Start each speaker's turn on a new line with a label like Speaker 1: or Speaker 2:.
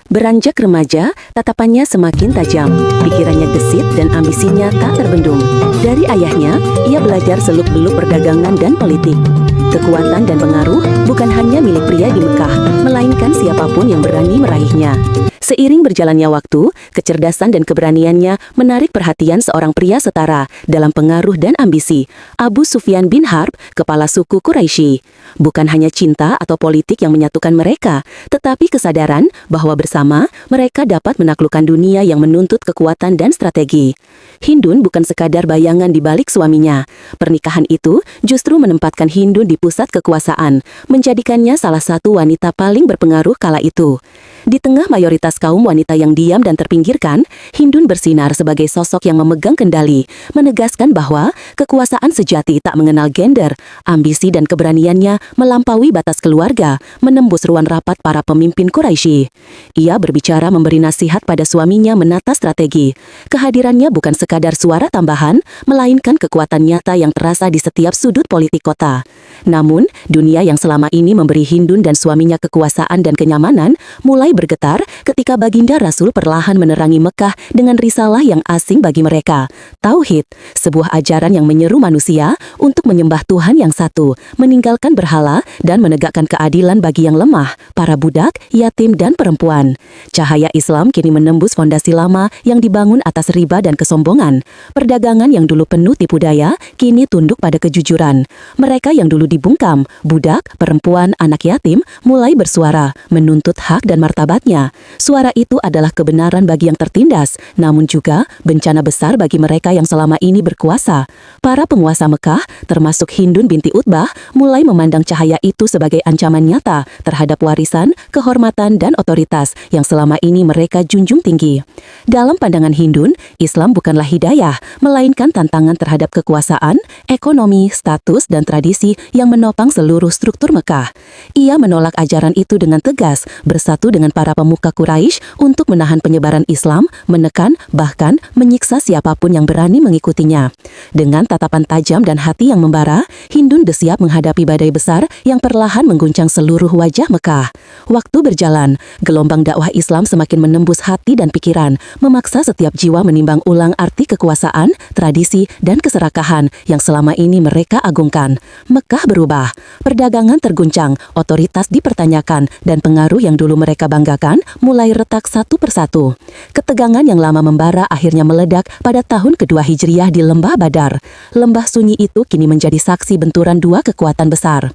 Speaker 1: Beranjak remaja, tatapannya semakin tajam, pikirannya gesit dan ambisinya tak terbendung. Dari ayahnya, ia belajar seluk-beluk perdagangan dan politik. Kekuatan dan pengaruh bukan hanya milik pria di Mekah, melainkan siapapun yang berani meraihnya. Seiring berjalannya waktu, kecerdasan dan keberaniannya menarik perhatian seorang pria setara dalam pengaruh dan ambisi, Abu Sufyan bin Harb, kepala suku Quraisy. Bukan hanya cinta atau politik yang menyatukan mereka, tetapi kesadaran bahwa bersama mereka dapat menaklukkan dunia yang menuntut kekuatan dan strategi. Hindun bukan sekadar bayangan di balik suaminya. Pernikahan itu justru menempatkan Hindun di pusat kekuasaan, menjadikannya salah satu wanita paling berpengaruh kala itu. Di tengah mayoritas kaum wanita yang diam dan terpinggirkan, Hindun bersinar sebagai sosok yang memegang kendali, menegaskan bahwa kekuasaan sejati tak mengenal gender. Ambisi dan keberaniannya melampaui batas keluarga, menembus ruang rapat para pemimpin Quraisy. Ia berbicara memberi nasihat pada suaminya menata strategi. Kehadirannya bukan sekadar suara tambahan, melainkan kekuatan nyata yang terasa di setiap sudut politik kota. Namun, dunia yang selama ini memberi Hindun dan suaminya kekuasaan dan kenyamanan, mulai bergetar ketika Baginda Rasul perlahan menerangi Mekah dengan risalah yang asing bagi mereka. Tauhid, sebuah ajaran yang menyeru manusia untuk menyembah Tuhan yang satu, meninggalkan berhala, dan menegakkan keadilan bagi yang lemah, para budak, yatim, dan perempuan. Cahaya Islam kini menembus fondasi lama yang dibangun atas riba dan kesombongan. Perdagangan yang dulu penuh tipu daya, kini tunduk pada kejujuran. Mereka yang dulu dibungkam, budak, perempuan, anak yatim, mulai bersuara, menuntut hak dan martabatnya. Suara itu adalah kebenaran bagi yang tertindas, namun juga bencana besar bagi mereka yang selama ini berkuasa. Para penguasa Mekah, termasuk Hindun binti Utbah, mulai memandang cahaya itu sebagai ancaman nyata terhadap warisan, kehormatan, dan otoritas yang selama ini mereka junjung tinggi. Dalam pandangan Hindun, Islam bukanlah hidayah, melainkan tantangan terhadap kekuasaan, ekonomi, status, dan tradisi yang menopang seluruh struktur Mekah. Ia menolak ajaran itu dengan tegas, bersatu dengan para pemuka Quraisy untuk menahan penyebaran Islam, menekan, bahkan menyiksa siapapun yang berani mengikutinya. Dengan tatapan tajam dan hati yang membara, Hindun siap menghadapi badai besar yang perlahan mengguncang seluruh wajah Mekah. Waktu berjalan, gelombang dakwah Islam semakin menembus hati dan pikiran, memaksa setiap jiwa menimbang ulang arti kekuasaan, tradisi, dan keserakahan yang selama ini mereka agungkan. Mekah berubah, perdagangan terguncang, otoritas dipertanyakan, dan pengaruh yang dulu mereka banggakan mulai retak satu persatu. Ketegangan yang lama membara akhirnya meledak pada tahun kedua Hijriah di Lembah Badar. Lembah sunyi itu kini menjadi saksi benturan dua kekuatan besar.